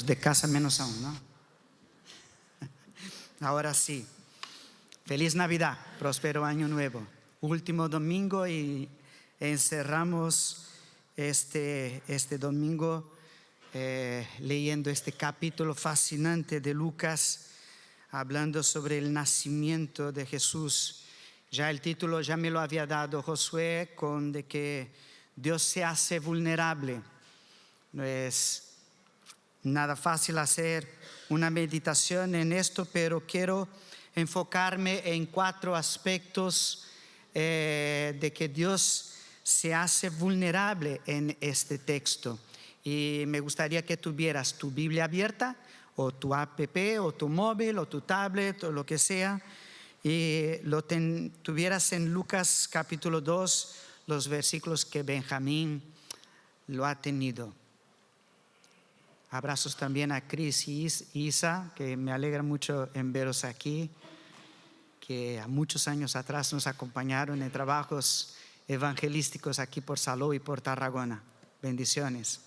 de casa menos aún, ¿no? Ahora sí, feliz Navidad, próspero año nuevo. Último domingo y encerramos este domingo leyendo este capítulo fascinante de Lucas, hablando sobre el nacimiento de Jesús. Ya el título ya me lo había dado Josué, con de que Dios se hace vulnerable. No es nada fácil hacer una meditación en esto, pero quiero enfocarme en 4 aspectos de que Dios se hace vulnerable en este texto. Y me gustaría que tuvieras tu Biblia abierta, o tu app, o tu móvil, o tu tablet, o lo que sea, y tuvieras en Lucas capítulo 2, los versículos que Benjamín lo ha tenido. Abrazos también a Cris y Isa, que me alegra mucho en veros aquí, que a muchos años atrás nos acompañaron en trabajos evangelísticos aquí por Salou y por Tarragona. Bendiciones.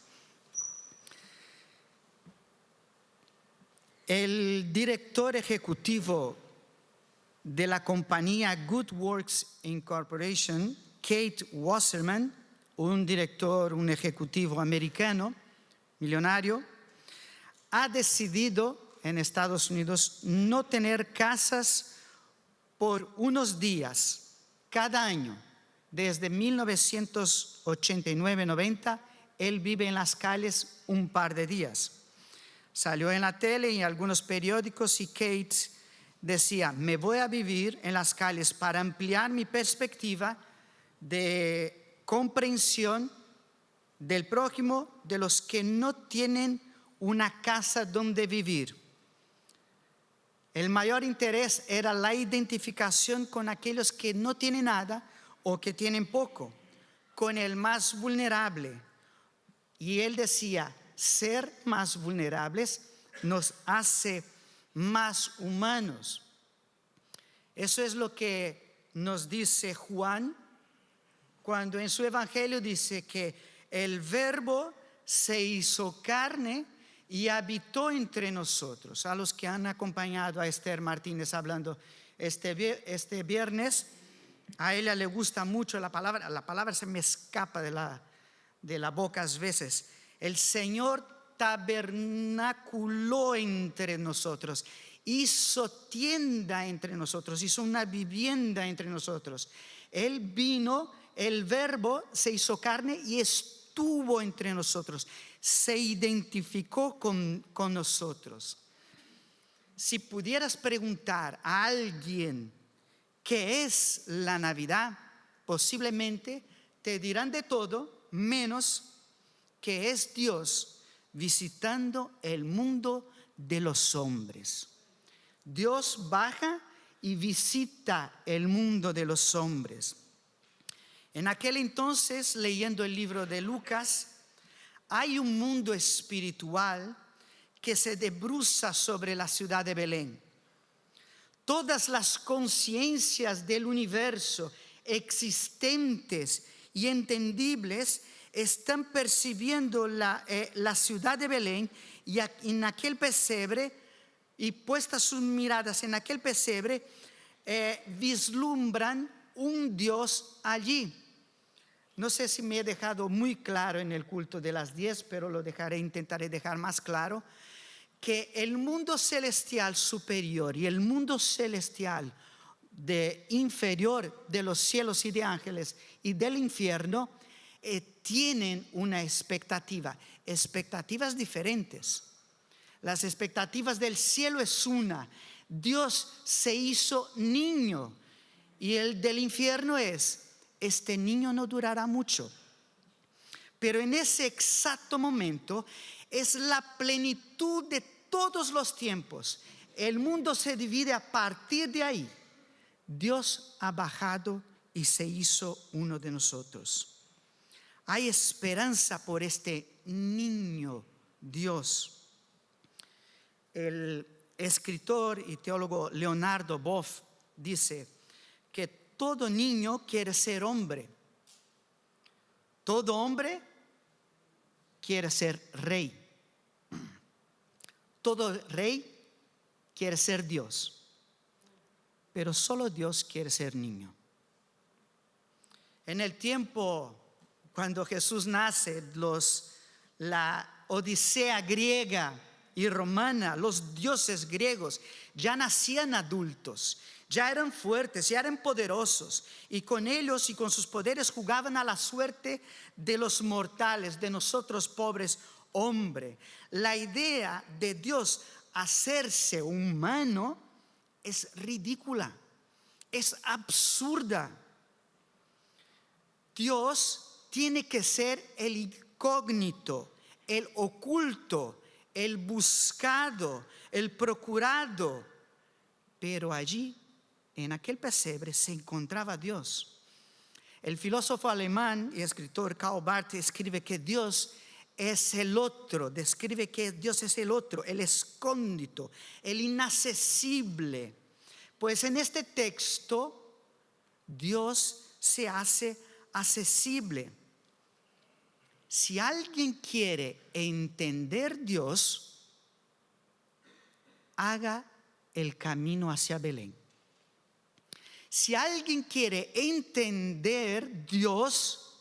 El director ejecutivo de la compañía Good Works Incorporation, Kate Wasserman, un ejecutivo americano, millonario, ha decidido en Estados Unidos no tener casas por unos días cada año. Desde 1989-90, él vive en las calles un par de días. Salió en la tele y en algunos periódicos y Kate decía: me voy a vivir en las calles para ampliar mi perspectiva de comprensión del prójimo, de los que no tienen una casa donde vivir. El mayor interés era la identificación con aquellos que no tienen nada o que tienen poco, con el más vulnerable. Y él decía: ser más vulnerables nos hace más humanos. Eso es lo que nos dice Juan cuando en su evangelio dice que el Verbo se hizo carne y habitó entre nosotros. A los que han acompañado a Esther Martínez hablando este viernes, a ella le gusta mucho la palabra se me escapa de la boca a veces. El Señor tabernaculó entre nosotros, hizo tienda entre nosotros, hizo una vivienda entre nosotros. Él vino, el Verbo se hizo carne y estuvo entre nosotros, se identificó con nosotros. Si pudieras preguntar a alguien qué es la Navidad, posiblemente te dirán de todo menos que es Dios visitando el mundo de los hombres. Dios baja y visita el mundo de los hombres. En aquel entonces, leyendo el libro de Lucas, hay un mundo espiritual que se debruza sobre la ciudad de Belén. Todas las conciencias del universo existentes y entendibles están percibiendo la ciudad de Belén, y en aquel pesebre, y puestas sus miradas en aquel pesebre, vislumbran un Dios allí. No sé si me he dejado muy claro en el culto de las 10, pero intentaré dejar más claro, que el mundo celestial superior y el mundo celestial inferior de los cielos y de ángeles y del infierno tienen una expectativas diferentes. Las expectativas del cielo es una: Dios se hizo niño, y el del infierno es: este niño no durará mucho. Pero en ese exacto momento es la plenitud de todos los tiempos. El mundo se divide a partir de ahí. Dios ha bajado y se hizo uno de nosotros. Hay esperanza por este niño Dios. El escritor y teólogo Leonardo Boff dice que todo niño quiere ser hombre. Todo hombre quiere ser rey. todo rey quiere ser Dios, pero solo Dios quiere ser niño. En el tiempo cuando Jesús nace, la odisea griega y romana, los dioses griegos ya nacían adultos, ya eran fuertes, ya eran poderosos, y con ellos y con sus poderes jugaban a la suerte de los mortales, de nosotros pobres hombres. La idea de Dios hacerse humano es ridícula, es absurda. Dios tiene que ser el incógnito, el oculto, el buscado, el procurado. Pero allí, en aquel pesebre, se encontraba Dios. El filósofo alemán y escritor Karl Barth escribe que Dios es el otro, describe que Dios es el otro, el escóndito, el inaccesible. Pues en este texto, Dios se hace accesible. Si alguien quiere entender Dios, haga el camino hacia Belén. Si alguien quiere entender Dios,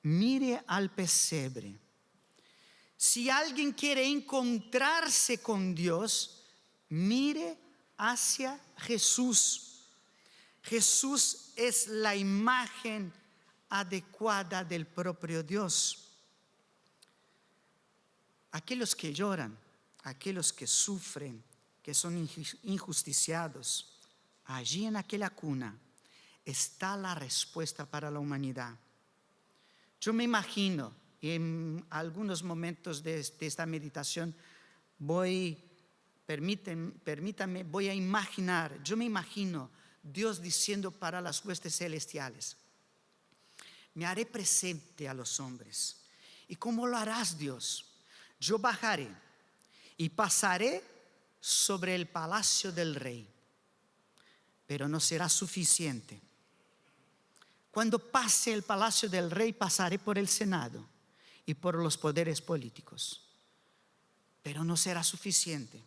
mire al pesebre. Si alguien quiere encontrarse con Dios, mire hacia Jesús. Jesús es la imagen adecuada del propio Dios. Aquellos que lloran, aquellos que sufren, que son injusticiados, allí en aquella cuna está la respuesta para la humanidad. Yo me imagino, y en algunos momentos de esta meditación permítame, voy a imaginar, yo me imagino Dios diciendo para las huestes celestiales: me haré presente a los hombres. ¿Y cómo lo harás, Dios? Yo bajaré y pasaré sobre el palacio del rey, pero no será suficiente. Cuando pase el palacio del rey, pasaré por el Senado y por los poderes políticos, pero no será suficiente.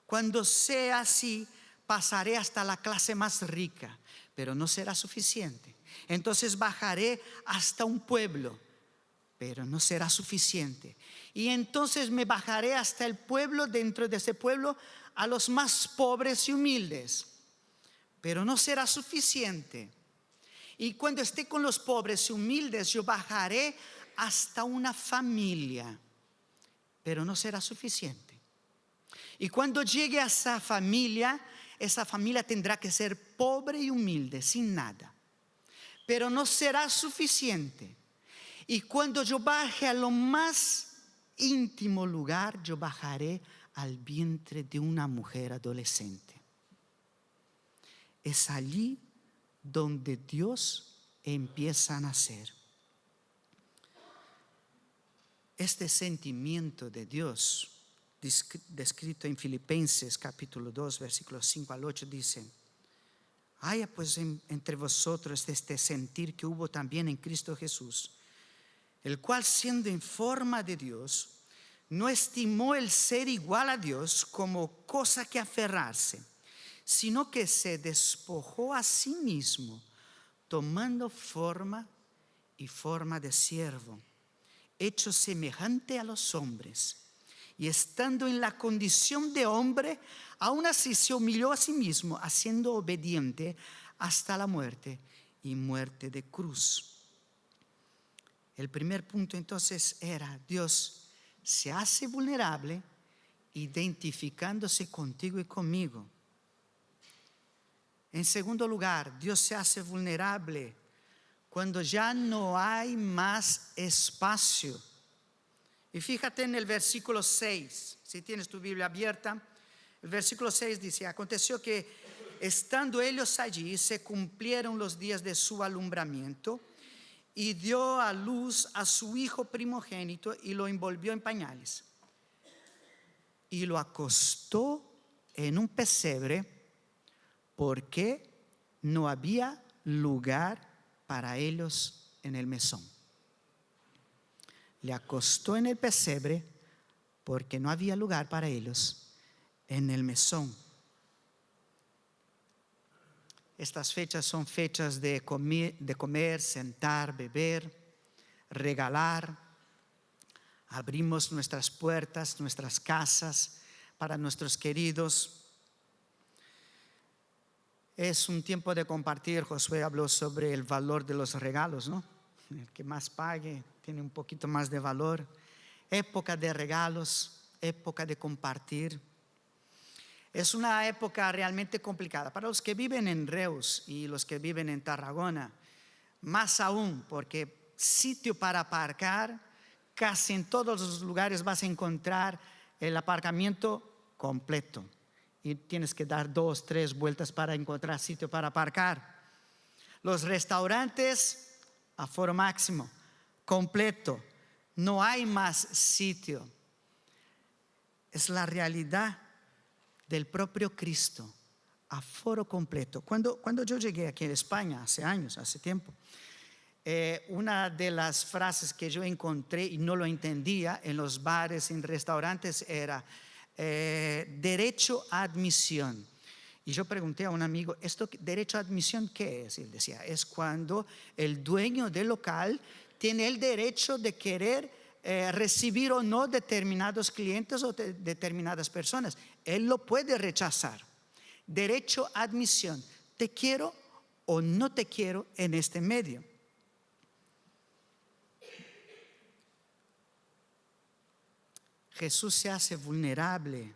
Cuando sea así, pasaré hasta la clase más rica, pero no será suficiente. Entonces bajaré hasta un pueblo, pero no será suficiente. Y entonces me bajaré hasta el pueblo, dentro de ese pueblo, a los más pobres y humildes, pero no será suficiente. Y cuando esté con los pobres y humildes, yo bajaré hasta una familia, pero no será suficiente. Y cuando llegue a esa familia tendrá que ser pobre y humilde, sin nada, pero no será suficiente. Y cuando yo baje a lo más íntimo lugar, yo bajaré al vientre de una mujer adolescente. Es allí donde Dios empieza a nacer. Este sentimiento de Dios, descrito en Filipenses capítulo 2, versículos 5 al 8, dice: haya pues entre vosotros este sentir que hubo también en Cristo Jesús, el cual, siendo en forma de Dios, no estimó el ser igual a Dios como cosa que aferrarse, sino que se despojó a sí mismo, tomando forma de siervo, hecho semejante a los hombres, y estando en la condición de hombre, aún así se humilló a sí mismo, siendo obediente hasta la muerte y muerte de cruz. El primer punto entonces era: Dios se hace vulnerable identificándose contigo y conmigo. En segundo lugar, Dios se hace vulnerable cuando ya no hay más espacio. Y fíjate en el versículo 6, si tienes tu Biblia abierta, el versículo 6 dice: aconteció que estando ellos allí, se cumplieron los días de su alumbramiento, y dio a luz a su hijo primogénito y lo envolvió en pañales y lo acostó en un pesebre, porque no había lugar para ellos en el mesón. Le acostó en el pesebre porque no había lugar para ellos en el mesón. Estas fechas son fechas de comer, sentar, beber, regalar. Abrimos nuestras puertas, nuestras casas para nuestros queridos. Es un tiempo de compartir. Josué habló sobre el valor de los regalos, ¿no? El que más pague tiene un poquito más de valor. Época de regalos, época de compartir. Es una época realmente complicada para los que viven en Reus y los que viven en Tarragona, más aún, porque sitio para aparcar, casi en todos los lugares vas a encontrar el aparcamiento completo y tienes que dar 2, 3 vueltas para encontrar sitio para aparcar. Los restaurantes, aforo máximo, completo, no hay más sitio. Es la realidad del propio Cristo, aforo completo. Cuando yo llegué aquí en España, hace años, hace tiempo, una de las frases que yo encontré y no lo entendía en los bares, en restaurantes, era derecho a admisión. Y yo pregunté a un amigo, ¿esto derecho a admisión qué es? Y él decía, es cuando el dueño del local tiene el derecho de querer recibir o no determinados clientes o determinadas personas. Él lo puede rechazar. Derecho a admisión. Te quiero o no te quiero en este medio. Jesús se hace vulnerable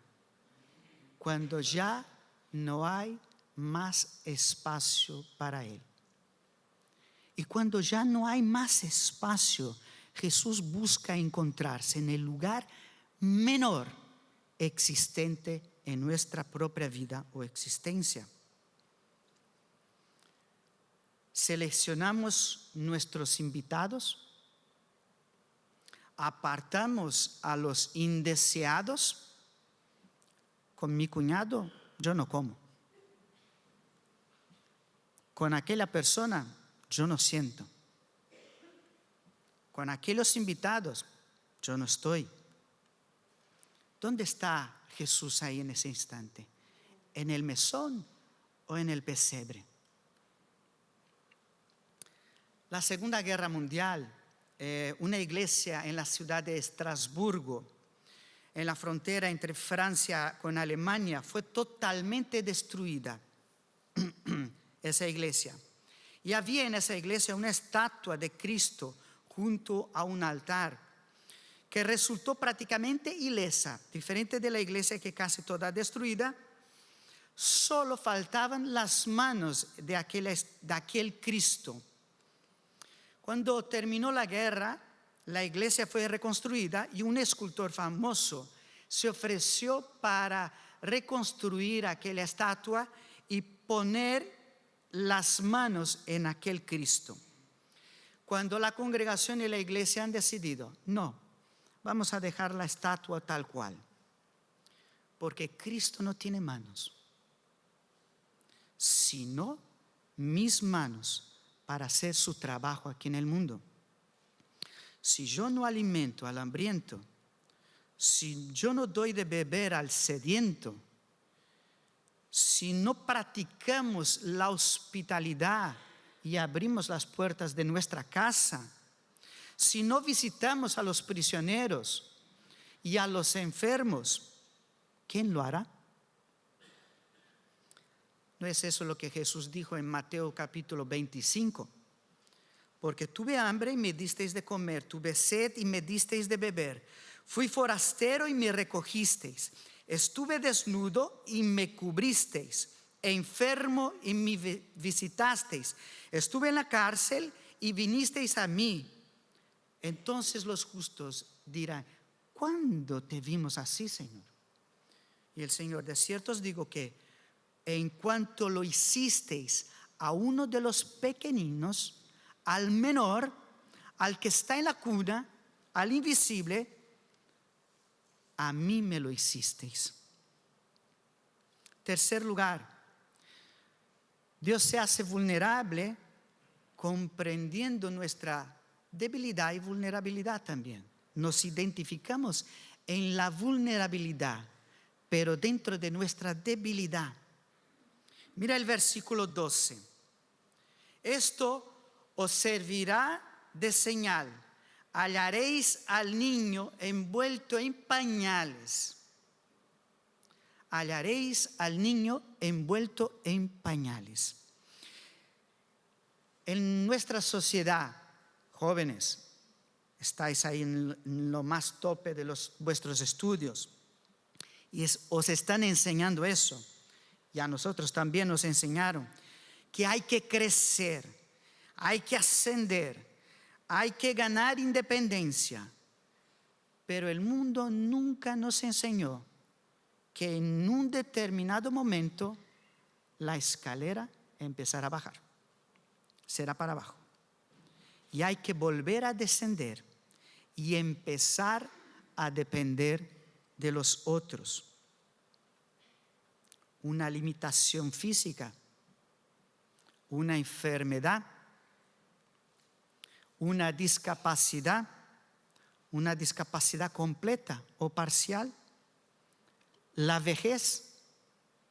cuando ya no hay más espacio para Él. Y cuando ya no hay más espacio, Jesús busca encontrarse en el lugar menor existente en nuestra propia vida o existencia. Seleccionamos nuestros invitados, apartamos a los indeseados. Con mi cuñado yo no como. Con aquella persona yo no siento. Con aquellos invitados yo no estoy. ¿Dónde está Jesús ahí en ese instante? ¿En el mesón o en el pesebre? La Segunda Guerra Mundial, una iglesia en la ciudad de Estrasburgo, en la frontera entre Francia con Alemania, fue totalmente destruida. Esa iglesia. Y había en esa iglesia una estatua de Cristo junto a un altar que resultó prácticamente ilesa, diferente de la iglesia que casi toda destruida. Solo faltaban las manos de aquel Cristo. Cuando terminó la guerra, la iglesia fue reconstruida y un escultor famoso se ofreció para reconstruir aquella estatua y poner las manos en aquel Cristo. Cuando la congregación y la iglesia han decidido, no, vamos a dejar la estatua tal cual, porque Cristo no tiene manos, sino mis manos para hacer su trabajo aquí en el mundo. Si yo no alimento al hambriento, si yo no doy de beber al sediento, si no practicamos la hospitalidad y abrimos las puertas de nuestra casa, si no visitamos a los prisioneros y a los enfermos, ¿quién lo hará? ¿No es eso lo que Jesús dijo en Mateo capítulo 25? Porque tuve hambre y me disteis de comer, tuve sed y me disteis de beber, fui forastero y me recogisteis, estuve desnudo y me cubristeis, enfermo y me visitasteis, estuve en la cárcel y vinisteis a mí. Entonces los justos dirán, ¿cuándo te vimos así, Señor? Y el Señor, de cierto os digo que en cuanto lo hicisteis a uno de los pequeñinos, al menor, al que está en la cuna, al invisible, a mí me lo hicisteis. Tercer lugar, Dios se hace vulnerable comprendiendo nuestra debilidad y vulnerabilidad también. Nos identificamos en la vulnerabilidad, pero dentro de nuestra debilidad. Mira el versículo 12. Esto os servirá de señal. Hallaréis al niño envuelto en pañales. Hallaréis al niño envuelto en pañales. En nuestra sociedad, jóvenes, estáis ahí en lo más tope de vuestros estudios y os están enseñando eso. Y a nosotros también nos enseñaron que hay que crecer, hay que ascender, hay que ganar independencia. Pero el mundo nunca nos enseñó que en un determinado momento la escalera empezará a bajar, será para abajo. Y hay que volver a descender y empezar a depender de los otros. Una limitación física, una enfermedad, una discapacidad completa o parcial, la vejez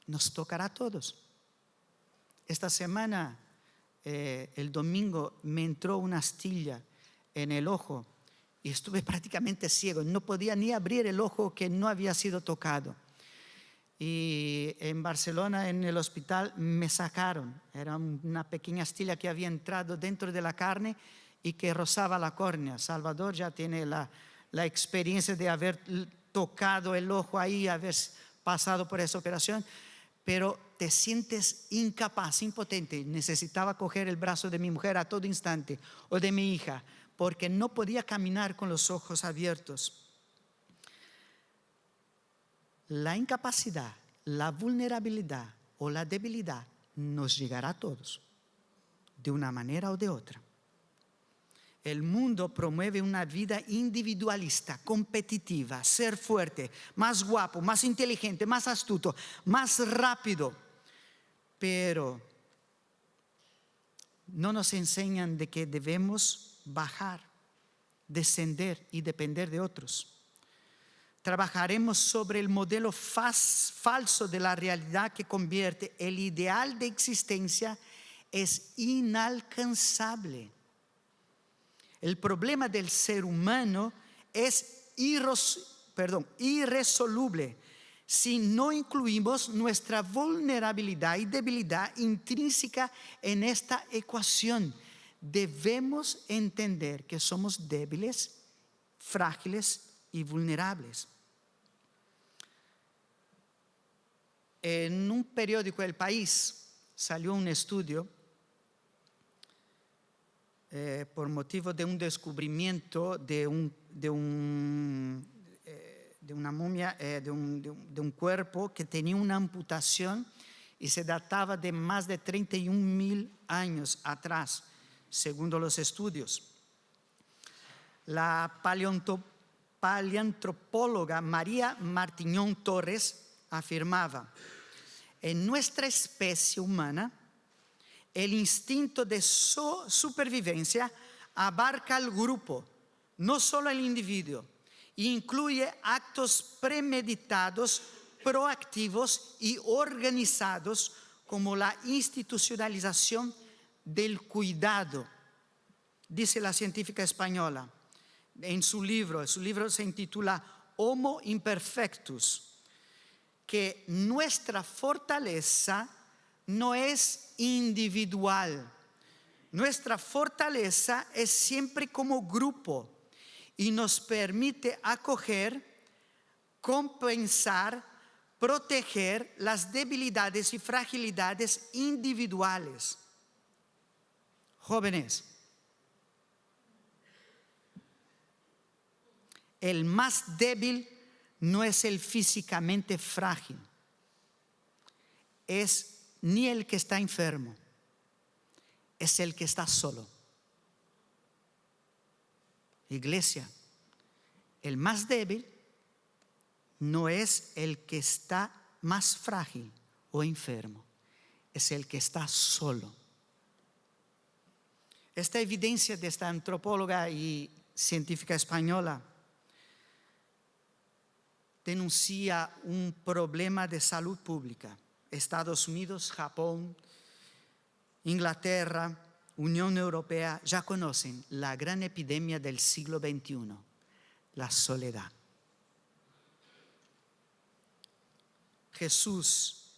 nos tocará a todos. Esta semana, el domingo, me entró una astilla en el ojo y estuve prácticamente ciego. No podía ni abrir el ojo que no había sido tocado. Y en Barcelona, en el hospital, me sacaron. Era una pequeña astilla que había entrado dentro de la carne y que rozaba la córnea. Salvador ya tiene la experiencia de haber tocado el ojo ahí, haber pasado por esa operación, pero te sientes incapaz, impotente. Necesitaba coger el brazo de mi mujer a todo instante, o de mi hija, porque no podía caminar con los ojos abiertos. La incapacidad, la vulnerabilidad o la debilidad nos llegará a todos, de una manera o de otra. El mundo promueve una vida individualista, competitiva, ser fuerte, más guapo, más inteligente, más astuto, más rápido. Pero no nos enseñan de que debemos bajar, descender y depender de otros. Trabajaremos sobre el modelo falso de la realidad que convierte el ideal de existencia es inalcanzable. El problema del ser humano es irresoluble si no incluimos nuestra vulnerabilidad y debilidad intrínseca en esta ecuación. Debemos entender que somos débiles, frágiles y vulnerables. En un periódico El País salió un estudio por motivo de un descubrimiento de una momia, de un cuerpo que tenía una amputación y se databa de más de 31.000 años atrás, según los estudios. La paleoantropóloga María Martiñón Torres afirmaba: en nuestra especie humana, el instinto de supervivencia abarca al grupo, no solo al individuo, e incluye actos premeditados, proactivos y organizados como la institucionalización del cuidado. Dice la científica española en su libro se intitula Homo Imperfectus, que nuestra fortaleza no es individual. Nuestra fortaleza es siempre como grupo y nos permite acoger, compensar, proteger las debilidades y fragilidades individuales. Jóvenes, el más débil no es el físicamente frágil, es ni el que está enfermo, es el que está solo. Iglesia, el más débil no es el que está más frágil o enfermo, es el que está solo. Esta evidencia de esta antropóloga y científica española denuncia un problema de salud pública. Estados Unidos, Japón, Inglaterra, Unión Europea ya conocen la gran epidemia del siglo XXI, la soledad. Jesús,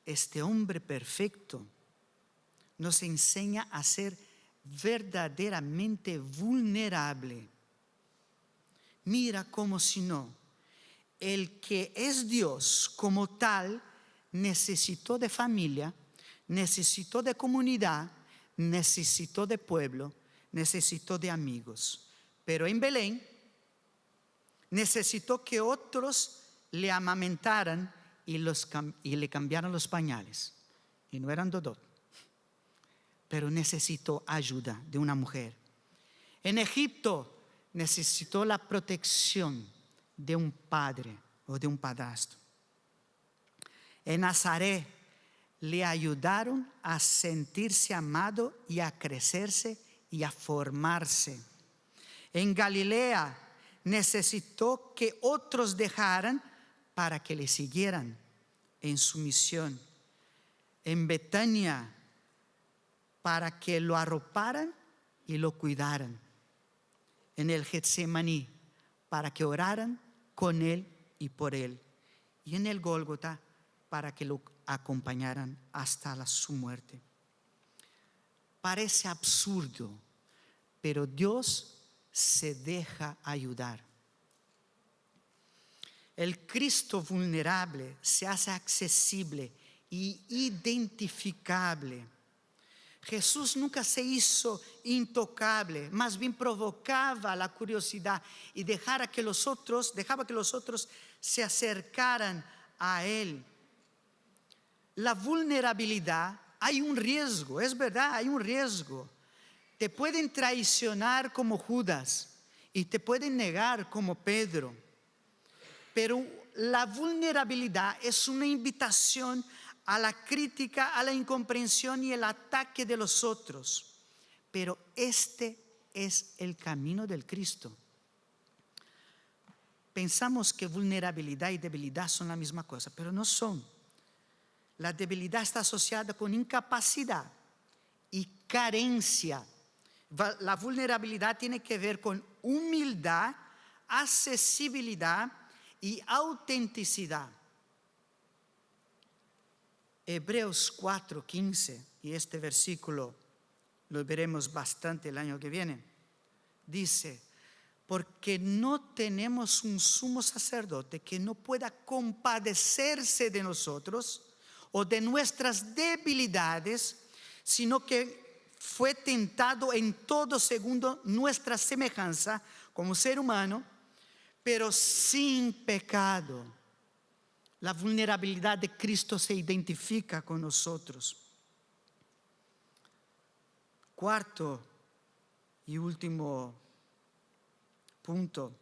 este hombre perfecto, nos enseña a ser verdaderamente vulnerable. Mira como si no, el que es Dios como tal necesitó de familia, necesitó de comunidad, necesitó de pueblo, necesitó de amigos. Pero en Belén necesitó que otros le amamentaran y le cambiaran los pañales. Y no eran Dodot. Pero necesitó ayuda de una mujer. En Egipto necesitó la protección de un padre o de un padrastro. En Nazaret le ayudaron a sentirse amado y a crecerse y a formarse. En Galilea necesitó que otros dejaran para que le siguieran en su misión. En Betania, para que lo arroparan y lo cuidaran. En el Getsemaní, para que oraran con él y por él. Y en el Gólgota, para que lo acompañaran hasta su muerte. Parece absurdo, pero Dios se deja ayudar. El Cristo vulnerable se hace accesible y identificable. Jesús nunca se hizo intocable, más bien provocaba la curiosidad y dejaba que los otros se acercaran a Él. La vulnerabilidad, hay un riesgo, es verdad, hay un riesgo. Te pueden traicionar como Judas y te pueden negar como Pedro. Pero la vulnerabilidad es una invitación a la crítica, a la incomprensión y el ataque de los otros. Pero este es el camino del Cristo. Pensamos que vulnerabilidad y debilidad son la misma cosa, pero no son. La debilidad está asociada con incapacidad y carencia. La vulnerabilidad tiene que ver con humildad, accesibilidad y autenticidad. Hebreos 4:15, y este versículo lo veremos bastante el año que viene, dice: porque no tenemos un sumo sacerdote que no pueda compadecerse de nosotros o de nuestras debilidades, sino que fue tentado en todo según nuestra semejanza como ser humano, pero sin pecado. La vulnerabilidad de Cristo se identifica con nosotros. Cuarto y último punto.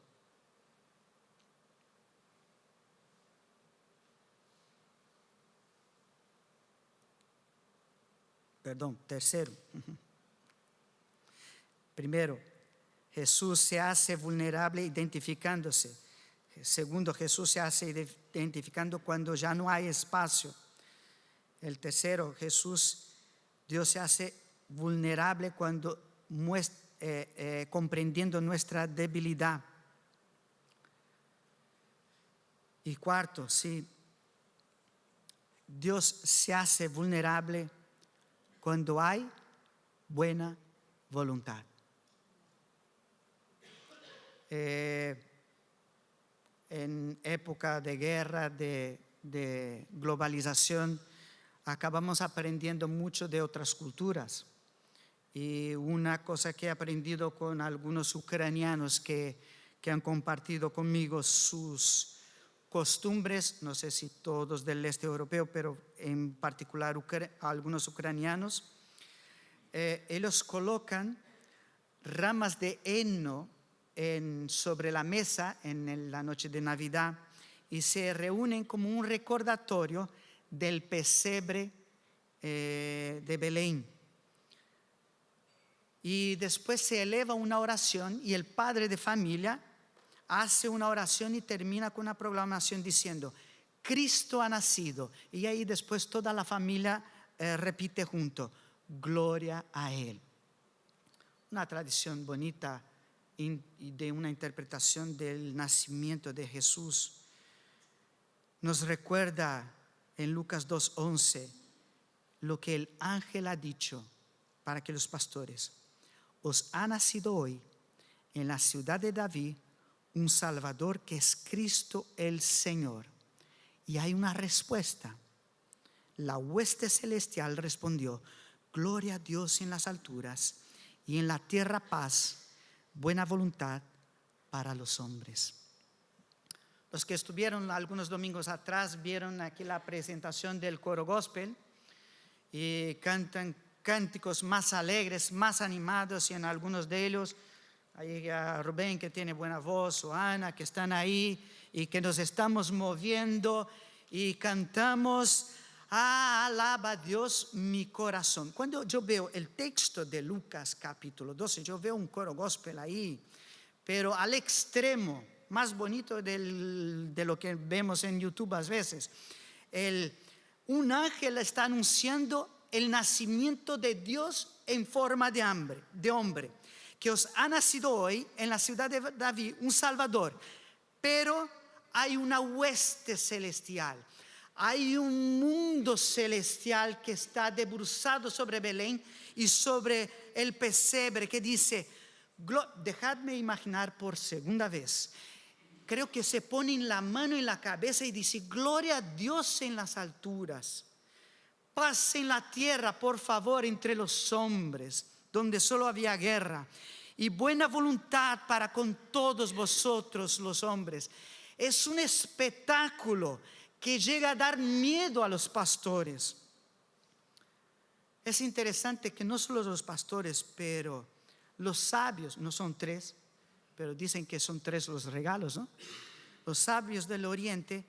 Tercero. Primero, Jesús se hace vulnerable identificándose. Segundo, Jesús se hace identificando cuando ya no hay espacio. El tercero, Dios se hace vulnerable cuando comprendiendo nuestra debilidad. Y cuarto, sí, Dios se hace vulnerable cuando hay buena voluntad. En época de guerra, de globalización, acabamos aprendiendo mucho de otras culturas. Y una cosa que he aprendido con algunos ucranianos que han compartido conmigo sus costumbres, no sé si todos del este europeo, pero en particular algunos ucranianos, ellos colocan ramas de heno sobre la mesa en la noche de Navidad y se reúnen como un recordatorio del pesebre de Belén. Y después se eleva una oración y el padre de familia hace una oración y termina con una proclamación diciendo: Cristo ha nacido. Y ahí después toda la familia repite junto: gloria a Él. Una tradición bonita de una interpretación del nacimiento de Jesús. Nos recuerda en Lucas 2:11 lo que el ángel ha dicho para que los pastores: os ha nacido hoy en la ciudad de David un Salvador, que es Cristo el Señor. Y hay una respuesta. La hueste celestial respondió: gloria a Dios en las alturas, y en la tierra paz, buena voluntad para los hombres. Los que estuvieron algunos domingos atrás vieron aquí la presentación del coro gospel y cantan cánticos más alegres, más animados, y en algunos de ellos hay a Rubén, que tiene buena voz, o Ana, que están ahí y que nos estamos moviendo y cantamos: alaba a Dios mi corazón. Cuando yo veo el texto de Lucas capítulo 12, yo veo un coro gospel ahí, pero al extremo, más bonito de lo que vemos en YouTube a veces. Un ángel está anunciando el nacimiento de Dios en forma de hombre, que os ha nacido hoy en la ciudad de David un Salvador. Pero hay una hueste celestial, hay un mundo celestial que está debruçado sobre Belén y sobre el pesebre, que dice: dejadme imaginar por segunda vez. Creo que se ponen la mano en la cabeza y dice: gloria a Dios en las alturas, paz en la tierra, por favor, entre los hombres, donde solo había guerra, y buena voluntad para con todos vosotros los hombres. Es un espectáculo que llega a dar miedo a los pastores. Es interesante que no solo los pastores, pero los sabios, no son tres, pero dicen que son tres los regalos, ¿no? Los sabios del Oriente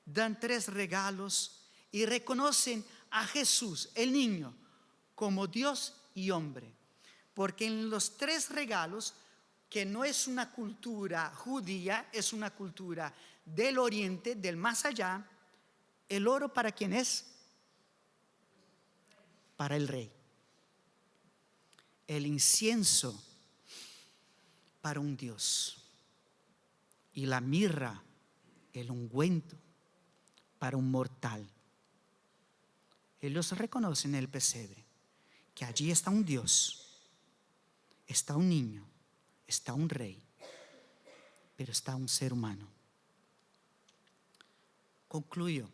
dan tres regalos y reconocen a Jesús, el niño, como Dios y hombre. Porque en los tres regalos, que no es una cultura judía, es una cultura del Oriente, del más allá, el oro, ¿para quién es? Para el rey. El incienso, para un Dios. Y la mirra, el ungüento, para un mortal. Ellos reconocen en el pesebre que allí está un Dios, está un niño, está un rey, pero está un ser humano. Concluyo.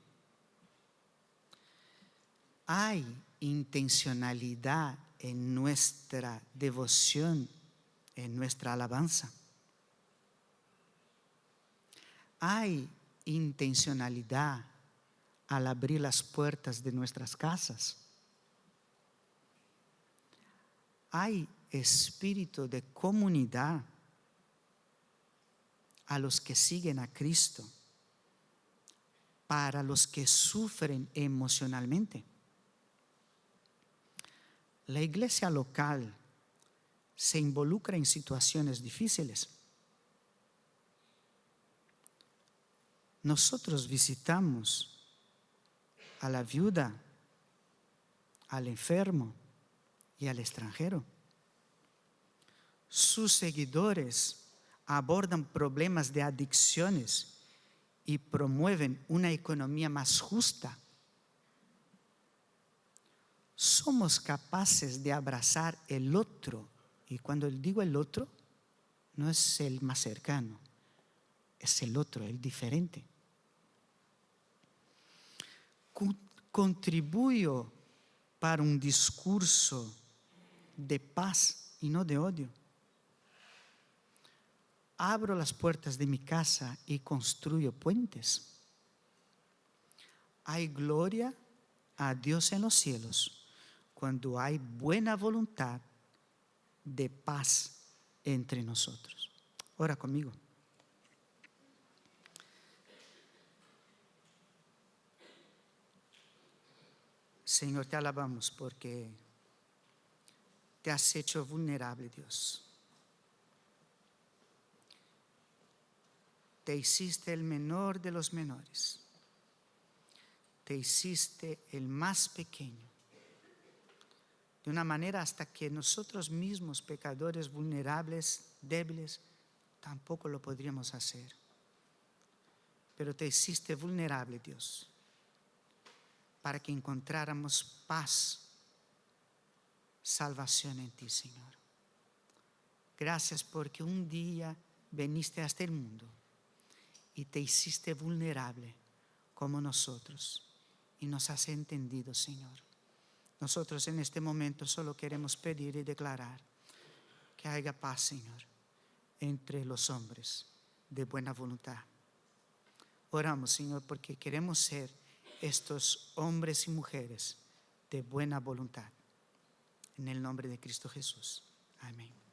Hay intencionalidad en nuestra devoción, en nuestra alabanza. Hay intencionalidad al abrir las puertas de nuestras casas. Hay espíritu de comunidad a los que siguen a Cristo, para los que sufren emocionalmente. La iglesia local se involucra en situaciones difíciles. Nosotros visitamos a la viuda, al enfermo y al extranjero. Sus seguidores abordan problemas de adicciones y promueven una economía más justa. Somos capaces de abrazar el otro, y cuando digo el otro, no es el más cercano, es el otro, el diferente. Contribuyo para un discurso de paz y no de odio. Abro las puertas de mi casa y construyo puentes. Hay gloria a Dios en los cielos cuando hay buena voluntad de paz entre nosotros. Ora conmigo. Señor, te alabamos porque te has hecho vulnerable, Dios. te hiciste el menor de los menores. Te hiciste el más pequeño. De una manera hasta que nosotros mismos, pecadores vulnerables, débiles, tampoco lo podríamos hacer. Pero te hiciste vulnerable, Dios, para que encontráramos paz, salvación en ti, Señor. Gracias porque un día viniste a este mundo y te hiciste vulnerable como nosotros y nos has entendido, Señor. Nosotros en este momento solo queremos pedir y declarar que haya paz, Señor, entre los hombres de buena voluntad. Oramos, Señor, porque queremos ser estos hombres y mujeres de buena voluntad. En el nombre de Cristo Jesús. Amén.